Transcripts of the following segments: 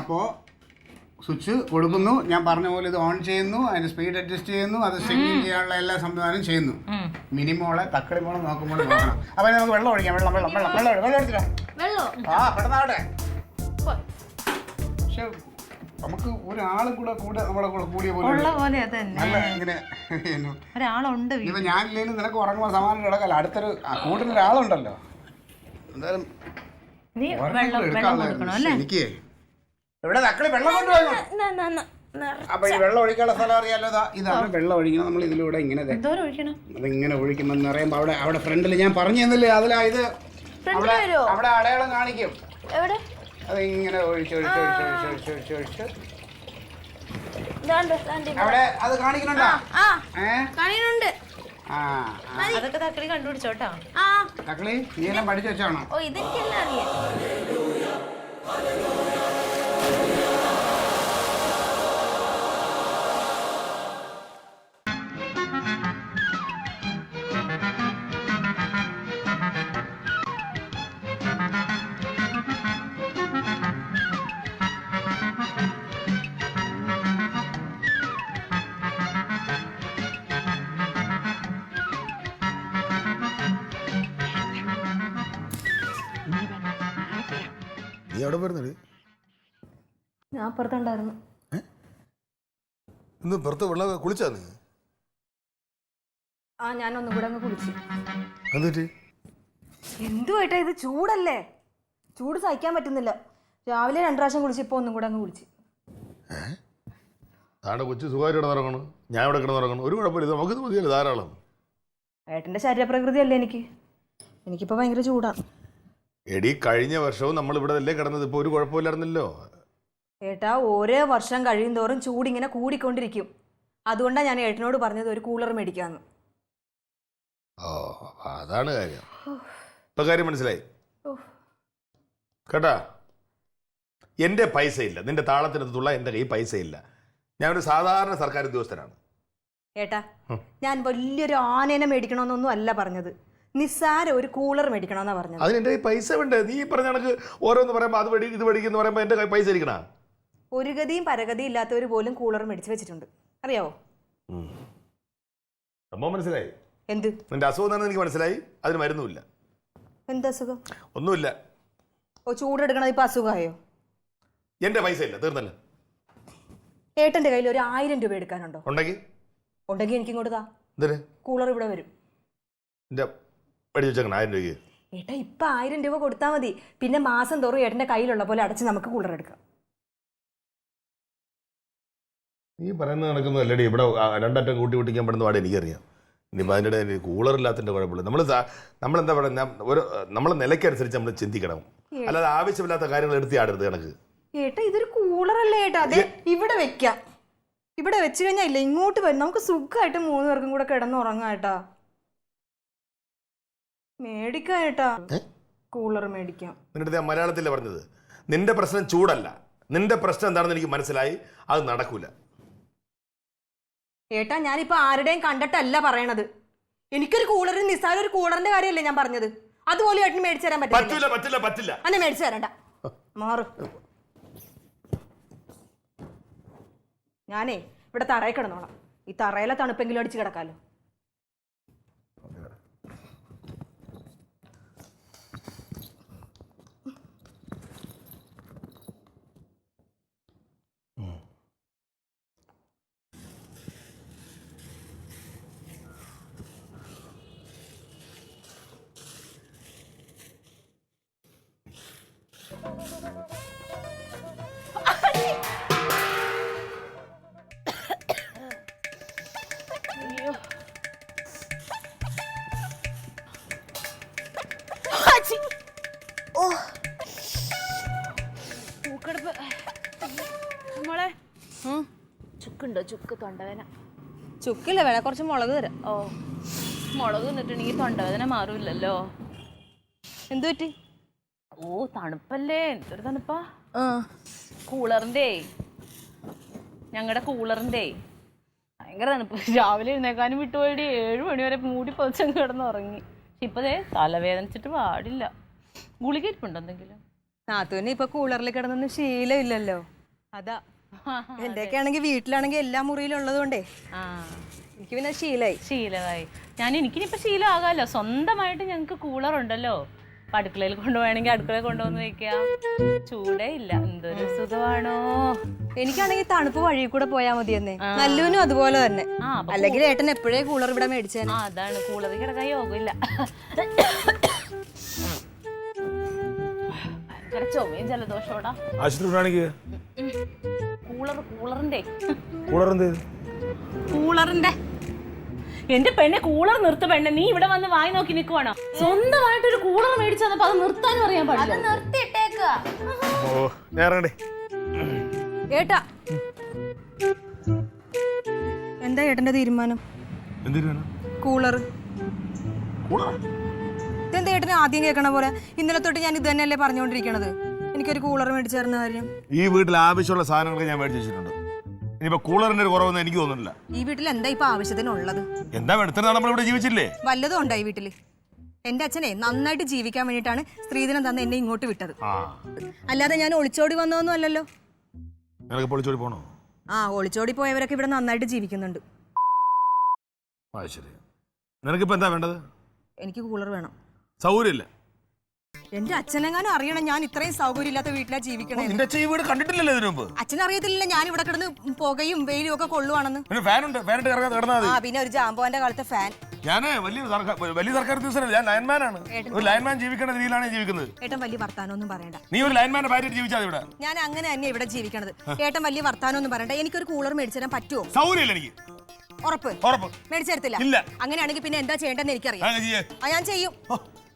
അപ്പോൾ സ്വിച്ച് കൊടുക്കുന്നു, ഞാൻ പറഞ്ഞ പോലെ ഇത് ഓൺ ചെയ്യുന്നു, അതിന് സ്പീഡ് അഡ്ജസ്റ്റ് ചെയ്യുന്നു, അത് സിഗ്നൽ ചെയ്യാനുള്ള എല്ലാ സംവിധാനവും ചെയ്യുന്നു. മിനിമോളെ തക്കടി മോളെ നോക്കുമ്പോൾ നോക്കണം. അപ്പം നമുക്ക് വെള്ളം ഒഴിക്കാം. വെള്ളം എടുത്തിട്ടാ പെട്ടെന്നാവട്ടെ. പക്ഷെ നമുക്ക് ഒരാളും കൂടെ നമ്മളെ കൂടെ കൂടിയ പോലെ നല്ല ഇങ്ങനെ ഒരാളുണ്ട്. ഇപ്പൊ ഞാനില്ലേലും നിനക്ക് ഉറങ്ങുമ്പോൾ സമാനം കിടക്കല്ല. അടുത്തൊരു കൂട്ടിന് ഒരാളുണ്ടല്ലോ. എന്തായാലും എനിക്ക് ഇവിടെ തക്കളി വെള്ളം കൊണ്ടുപോയി. അപ്പൊ ഈ വെള്ളം ഒഴിക്കാനുള്ള സ്ഥലം അറിയാലോ. ഇതാണ് വെള്ളം ഒഴിക്കണം. നമ്മൾ ഇതിലൂടെ ഇങ്ങനെ അതിങ്ങനെ ഒഴിക്കുമ്പോൾ നിറയുമ്പോ അവിടെ ഫ്രണ്ടിൽ ഞാൻ പറഞ്ഞു തന്നില്ലേ, അതിലാ ഇത് അവിടെ അടയാളം കാണിക്കും. അത് ഇങ്ങനെ ഒഴിച്ച് അവിടെ അത് കാണിക്കുന്നുണ്ടോ? അതൊക്കെ തക്കളി കണ്ടുപിടിച്ചോട്ടോ. തക്കളി നീ എല്ലാം പഠിച്ചു വെച്ചാണോ? ഓ ഇതെനിക്കെല്ലാം അറിയാം. നീ എവിടെ പോയിരുന്നത്? ഞാൻ പുറത്തുണ്ടായിരുന്നു. ഇന്ന് പുറത്ത് വെള്ളം കുളിച്ചാ നീ? ഞാനൊന്നും കൂടെ അങ്ങ് കുളിച്ചു. എന്നിട്ട് എന്തുവായിട്ടാ ഇത്? ചൂടല്ലേ, ചൂട് സഹിക്കാൻ പറ്റുന്നില്ല. രാവിലെ 2 പ്രാവശ്യം കുളിച്ച്, ഇപ്പൊ ഒന്നും കൂടെ അങ്ങ് കുളിച്ചു. താടെ കൊച്ചു സുഖമായിട്ട് കിടന്നിറങ്ങണം, ഞാൻ ഇവിടെ കിടന്നിറങ്ങണം. ഒരു കുഴപ്പമില്ല, നമുക്കിത് മതിയല്ലോ ധാരാളം. ഏട്ടന്റെ ശരീരപ്രകൃതി അല്ലേ എനിക്കിപ്പോ ഭയങ്കര ചൂടാണ്. എടി കഴിഞ്ഞ വർഷവും നമ്മൾ ഇവിടെ അല്ലേ കിടന്നത്, ഇപ്പൊ ഒരു കുഴപ്പമില്ലായിരുന്നല്ലോ. ഏട്ടാ ഓരോ വർഷം കഴിയും തോറും ചൂടിങ്ങനെ കൂടിക്കൊണ്ടിരിക്കും. അതുകൊണ്ടാണ് ഞാൻ ഏട്ടനോട് പറഞ്ഞത് ഒരു കൂളർ മേടിക്കാന്ന്. ഓ അതാണ് കാര്യം. ഇപ്പൊ കാര്യം മനസ്സിലായി കേട്ടാ. എന്റെ പൈസ ഇല്ല, നിന്റെ താളത്തിനകത്തുള്ള എന്റെ കയ്യിൽ പൈസ ഇല്ല. ഞാനൊരു സാധാരണ സർക്കാർ ഉദ്യോഗസ്ഥനാണ്. ഏട്ടാ ഞാൻ വലിയൊരു ആനേനെ മേടിക്കണമെന്നൊന്നും അല്ല പറഞ്ഞത്, നിസ്സാര ഒരു കൂളർ മേടിക്കണമെന്നാ പറഞ്ഞത്. അതിന് എന്റെ കയ്യിൽ പൈസ വേണ്ടേ? നീ പറഞ്ഞ കണക്ക് ഓരോന്ന് പറയുമ്പോ അത് ഇത് മേടിക്കുന്നു പറയുമ്പോ എന്റെ കയ്യിൽ പൈസ ഇരിക്കണ. ഒരു ഗതിയും പരഗതിയും ഇല്ലാത്തവർ പോലും കൂളർ മേടിച്ച് വെച്ചിട്ടുണ്ട്, അറിയാവോ? സംഭവം മനസ്സിലായി. എന്ത്? നിന്റെ അസുഖം എന്താണെന്ന് എനിക്ക് മനസ്സിലായി. അതിന് മരുന്നുമില്ല. എന്ത് അസുഖം? ഒന്നുമില്ല. ഓ ചൂടെടുക്കണത് ഇപ്പൊ അസുഖമായോ? എന്റെ പൈസ ഇല്ല, തീർന്നല്ല. ഏട്ടന്റെ കയ്യിൽ ഒരു 1000 രൂപ എടുക്കാനുണ്ടോ? ഉണ്ടെങ്കിൽ എനിക്ക് ഇങ്ങോട്ട് താ. എന്തിന്? കൂളർ ഇവിടെ വരും. എന്റെ പഠിച്ചു വെച്ചേക്കണം 1000 രൂപയ്ക്ക്. ഏട്ടാ ഇപ്പൊ 1000 രൂപ കൊടുത്താൽ മതി, പിന്നെ മാസം തോറും ഏട്ടന്റെ കയ്യിലുള്ള പോലെ അടച്ച് നമുക്ക് കൂളർ എടുക്കാം. നീ പറയുന്നത് നടക്കുന്നത് അല്ലടി. ഇവിടെ 2 അറ്റം കൂട്ടി പൊട്ടിക്കാൻ പെടുന്ന പാടെ എനിക്കറിയാം. ഇനിയിപ്പോൾ അതിൻ്റെ കൂളർ ഇല്ലാത്തതിൻ്റെ കുഴപ്പമില്ല. നമ്മളെന്താ പറയുക, നമ്മളെ നിലയ്ക്കനുസരിച്ച് നമ്മൾ ചിന്തിക്കണം, അല്ലാതെ ആവശ്യമില്ലാത്ത കാര്യങ്ങൾ എടുത്തി ആടരുത് കണക്ക്. ഏട്ടാ ഇതൊരു കൂളറല്ലേ ഏട്ടാ, അതെ ഇവിടെ വെക്കാം. ഇവിടെ വെച്ച് കഴിഞ്ഞാൽ ഇല്ല ഇങ്ങോട്ട് വരും, നമുക്ക് സുഖമായിട്ട് 3 പേർക്കും കൂടെ കിടന്നുറങ്ങാം. ഏട്ടാ മേടിക്കാം ഏട്ടാ, കൂളർ മേടിക്കാം. നിന്റെ അടുത്ത് ഞാൻ മലയാളത്തിലല്ലേ പറഞ്ഞത്. നിന്റെ പ്രശ്നം ചൂടല്ല, നിന്റെ പ്രശ്നം എന്താണെന്ന് എനിക്ക് മനസ്സിലായി. അത് നടക്കൂല. ഏട്ടാ ഞാനിപ്പോ ആരുടെയും കണ്ടിട്ടല്ല പറയണത്. എനിക്കൊരു കൂളറിന് നിസ്സാര ഒരു കൂളറിന്റെ കാര്യമല്ലേ ഞാൻ പറഞ്ഞത്. അതുപോലെ ഏട്ടന് മേടിച്ചു തരാൻ പറ്റില്ല. അന്നെ മേടിച്ചു തരണ്ട, മാറു. ഞാനേ ഇവിടെ തറയിൽ കിടന്നോളാം. ഈ തറയിലെ തണുപ്പെങ്കിലും അടിച്ച് കിടക്കാലോ. ചുക്കുണ്ടോ? ചുക്ക് തൊണ്ടവേദന. ചുക്കില്ല, വേണേ കുറച്ച് മുളക് തരാം. ഓ മുളക് തിന്നിട്ടുണ്ടെങ്കിൽ തൊണ്ടവേദന മാറൂല്ലല്ലോ. എന്തു പറ്റി? ഓ തണുപ്പല്ലേ, എന്തൊരു തണുപ്പാ. കൂളറിന്റെ ഞങ്ങളുടെ കൂളറിന്റെ ഭയങ്കര തണുപ്പ്. രാവിലെ എഴുന്നേക്കാനും വിട്ടുപോയി 7 മണി വരെ മൂടി പൊതിച്ചങ്ങ് കിടന്ന് ഉറങ്ങി. ഇപ്പതേ തലവേദനിച്ചിട്ട് പാടില്ല. ഗുളിക ഇരിപ്പുണ്ടോ എന്തെങ്കിലും? നാത്തൂന് ഇപ്പൊ കൂളറിൽ കിടന്നൊന്നും ശീലമില്ലല്ലോ അതാ. എന്റെയൊക്കെ ആണെങ്കിൽ വീട്ടിലാണെങ്കിൽ എല്ലാ മുറിയിലും ഉള്ളത് കൊണ്ടേ എനിക്ക് പിന്നെ ശീലമായി. എനിക്കിനിപ്പോ ശീലമാകാമല്ലോ. സ്വന്തമായിട്ട് ഞങ്ങക്ക് കൂളർ ഉണ്ടല്ലോ. അടുക്കളയിൽ കൊണ്ടുപോകണമെങ്കിൽ അടുക്കളയിൽ കൊണ്ടുവന്ന് വെക്കാം. ചൂടേ ഇല്ല. എന്തൊരു സുഖമാണോ. എനിക്കാണെങ്കിൽ തണുപ്പ് വഴി കൂടെ പോയാ മതിയെന്നേ. നല്ലൂനും അതുപോലെ തന്നെ. അല്ലെങ്കിൽ ഏട്ടൻ എപ്പോഴേ കൂളർ ഇവിടെ മേടിച്ചേ. അതാണ്, കൂളറിൽ കിടക്കാൻ യോഗമില്ല. ഭയങ്കര ചുമയും ജലദോഷോടാ. കൂളറിന്റെ എന്റെ പെണ്ണെ കൂളർ നിർത്ത പെണ്ണെ. നീ ഇവിടെ വന്ന് വായി നോക്കി നിൽക്കുവാണോ? സ്വന്തമായിട്ടൊരു കൂളർ മേടിച്ചു തന്നപ്പോ അത് നിർത്താനും അറിയാൻ പാടില്ല. ഏട്ടാ എന്താ ഏട്ടന്റെ തീരുമാനം? കൂളർ ഇതെന്താ ഏട്ടന് ആദ്യം കേൾക്കണ പോലെ? ഇന്നലെ തൊട്ട് ഞാൻ ഇത് തന്നെയല്ലേ പറഞ്ഞുകൊണ്ടിരിക്കണത്, എനിക്കൊരു കൂളർ മേടിച്ചു തരുന്ന കാര്യം. ഈ വീട്ടിൽ ആവശ്യമുള്ള സാധനങ്ങളൊക്കെ ഞാൻ മേടിച്ചു വെച്ചിട്ടുണ്ട്. ഇനിയിപ്പോ കൂളറിന്റെ ഒരു കുറവൊന്നും എനിക്ക് തോന്നുന്നില്ല. ഈ വീട്ടിൽ എന്താ ഇപ്പൊ ആവശ്യത്തിനുള്ളത്? എന്താ എടുത്തിട്ട് നമ്മളിവിടെ ജീവിച്ചില്ലേ? വല്ലതും ഉണ്ടായി വീട്ടില്? എന്റെ അച്ഛനെ നന്നായിട്ട് ജീവിക്കാൻ വേണ്ടിയിട്ടാണ് സ്ത്രീധനം തന്ന് എന്നെ ഇങ്ങോട്ട് വിട്ടത്. അല്ലാതെ ഞാൻ ഒളിച്ചോടി വന്നതൊന്നും അല്ലല്ലോ. ഒളിച്ചോടി പോണോ? ഒളിച്ചോടി പോയവരൊക്കെ ഇവിടെ നന്നായിട്ട് ജീവിക്കുന്നുണ്ട്. നിനക്കിപ്പോ എന്താ വേണ്ടത്? എനിക്ക് കൂളർ വേണം. സൗകര്യമില്ല. എന്റെ അച്ഛനെങ്ങാനും അറിയണം ഞാൻ ഇത്രയും സൗകര്യം ഇല്ലാത്ത വീട്ടിലാ ജീവിക്കണേ. കണ്ടിട്ടില്ലല്ലോ ഇതിനു മുമ്പ്. അച്ഛനറിയത്തില്ല ഞാൻ ഇവിടെ കിടന്ന് പുകയും വെയിലും ഒക്കെ കൊള്ളുവാണെന്ന്. പിന്നെ ഒരു ജാമ്പോന്റെ കാലത്തെ ഫാൻ. ഞാൻ വലിയ സർക്കാർ ഉദ്യോഗസ്ഥനല്ല, ഞാൻ ലൈൻമാനാണ്. ഒരു ലൈൻമാൻ ജീവിക്കുന്ന രീതിയിലാണ് ജീവിക്കുന്നത്. ഏട്ടൻ വലിയ വർത്താനൊന്നും പറയണ്ട. നീ ഒരു ലൈൻമാന്റെ ഭാര്യ ജീവിച്ചാൽ ഇവിടെ. ഞാൻ അങ്ങനെ തന്നെ ഇവിടെ ജീവിക്കണത്. ഏട്ടൻ വലിയ വർത്താനൊന്നും പറയണ്ട. എനിക്കൊരു കൂളർ മേടിച്ചു തരാൻ പറ്റുമോ? സൗകര്യമില്ല എനിക്ക്. ഉറപ്പ് മേടിച്ചു തരത്തില്ല? അങ്ങനെയാണെങ്കിൽ പിന്നെ എന്താ ചെയ്യേണ്ടതെന്ന് എനിക്കറിയാം. ഞാൻ ചെയ്യും.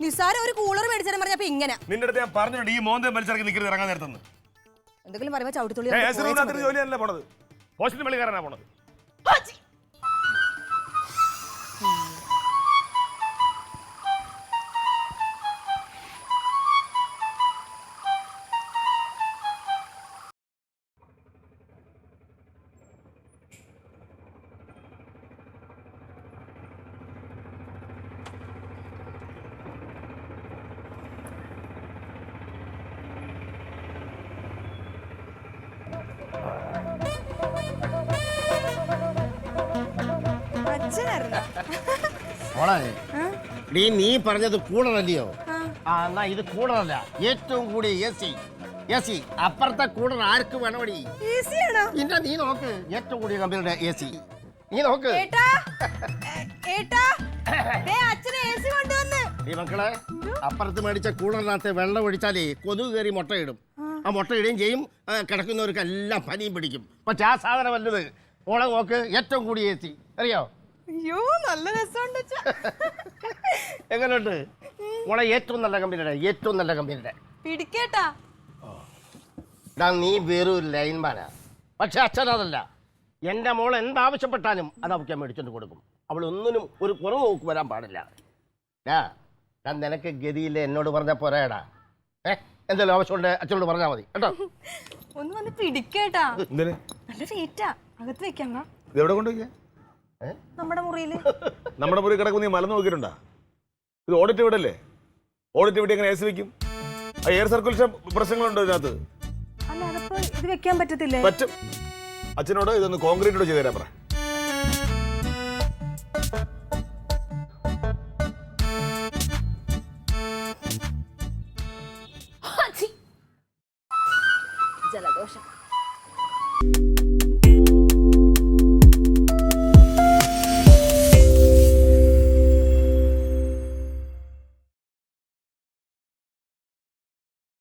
നിസാരം ഒരു കൂളർ മേടിച്ചു തരാൻ പറഞ്ഞപ്പോ ഇങ്ങനെ. നിന്റെ അടുത്ത് ഞാൻ പറഞ്ഞിട്ടുണ്ട് ഈ മോന്തെ മത്സരത്തിൽ നിൽക്കരുത്, ഇറങ്ങാൻ നേരത്തുനിന്ന്. എന്തെങ്കിലും പറയുമ്പോ ചവിട്ടിത്തുള്ളി. ജോലിയല്ല പോണത്, പോസ്റ്റിന് വെളിക്കാരനാ പോണത്. നീ പറഞ്ഞത് കൂളറല്ലയോ? എന്നാ ഇത് കൂളറല്ല, ഏറ്റവും കൂടിയ AC. അപ്പുറത്തെ കൂളർ ആർക്ക് വേണമടി? പിന്നെ നീ നോക്ക്, ഏറ്റവും കൂടിയ കമ്പനിയുടെ AC നീ നോക്ക്. ഈ മക്കളെ, അപ്പുറത്ത് മേടിച്ച കൂളറിനകത്ത് വെള്ളം ഒഴിച്ചാലേ കൊതുക് കയറി മുട്ടയിടും. ആ മുട്ടയിടുകയും ചെയ്യും, കിടക്കുന്നവർക്കെല്ലാം പനിയും പിടിക്കും. പക്ഷെ ആ സാധനം വല്ലത് ഓളെ നോക്ക്, ഏറ്റവും കൂടിയ AC അറിയോ? അയ്യോ നല്ല രസമുണ്ട്. എങ്ങനെയുണ്ട് മോളെ? ഏറ്റവും നല്ല കമ്പനിയുടെ പിടിക്കേട്ടാ. നീ വെറും ലൈൻമാനാ. പക്ഷെ അച്ഛനതല്ല. എൻ്റെ മോൾ എന്താവശ്യപ്പെട്ടാലും അത് അവൾക്ക് മേടിച്ചോണ്ട് കൊടുക്കും. അവൾ ഒന്നിനും ഒരു കുറവ് നോക്ക് വരാൻ പാടില്ല. ഞാൻ നിനക്ക് ഗതിയില്ല, എന്നോട് പറഞ്ഞ പോരാടാ. എന്തെങ്കിലും ആവശ്യമുണ്ട് അച്ഛനോട് പറഞ്ഞാൽ മതി കേട്ടോ. ഒന്ന് വന്ന് പിടിക്കേട്ടാ. നല്ല റേറ്റാ. അകത്ത് വെക്കാം. എവിടെ കൊണ്ടുപോയി? നമ്മുടെ മുറിയില്. നമ്മുടെ മുറി കിടക്കുന്ന നീ മലന്ന് നോക്കിയിട്ടുണ്ടാ? ഇത് ഓഡിറ്റ് വീടല്ലേ? ഓഡിറ്റ് വീട് എങ്ങനെ AC വെക്കും? എയർ സർക്കുലേഷൻ പ്രശ്നങ്ങളുണ്ടോ ഇതിനകത്ത്? അല്ല അതപ്പോ ഇത് വെക്കാൻ പറ്റത്തില്ലേ? പറ്റും. അച്ഛനോട് ഇതൊന്ന് കോൺക്രീറ്റോട് ചെയ്തു തരാൻ പറ. ജലദോഷം.